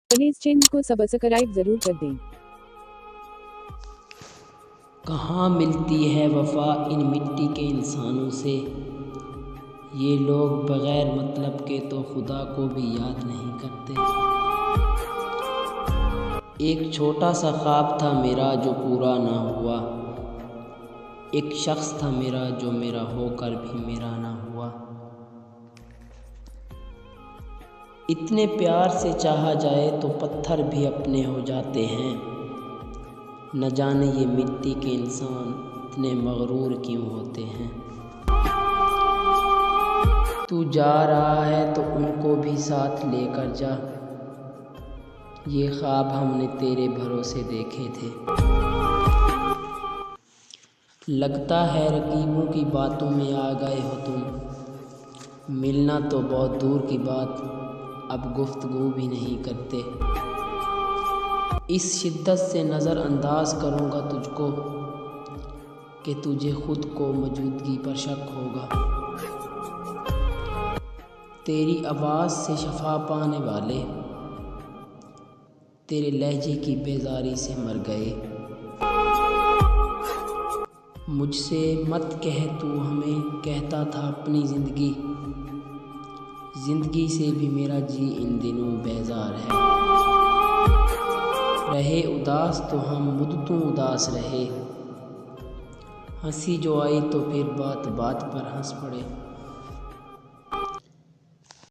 इस चैनल को सब्सक्राइब जरूर कर दें। कहाँ मिलती है वफा इन मिट्टी के इंसानों से, ये लोग बग़ैर मतलब के तो खुदा को भी याद नहीं करते। एक छोटा सा ख्वाब था मेरा जो पूरा ना हुआ, एक शख्स था मेरा जो मेरा होकर भी मेरा ना हुआ। इतने प्यार से चाहा जाए तो पत्थर भी अपने हो जाते हैं, न जाने ये मिट्टी के इंसान इतने मगरूर क्यों होते हैं। तू जा रहा है तो उनको भी साथ लेकर जा, ये ख्वाब हमने तेरे भरोसे देखे थे। लगता है रकीबों की बातों में आ गए हो तुम, मिलना तो बहुत दूर की बात अब गुफ्तगू भी नहीं करते। इस शिद्दत से नज़र अंदाज करूँगा तुझको कि तुझे खुद को मौजूदगी पर शक होगा। तेरी आवाज़ से शफा पाने वाले तेरे लहजे की बेजारी से मर गए। मुझसे मत कह तू हमें, कहता था अपनी ज़िंदगी से भी मेरा जी इन दिनों बेजार है। रहे उदास तो हम मुद्दतों उदास रहे, हंसी जो आई तो फिर बात बात पर हंस पड़े।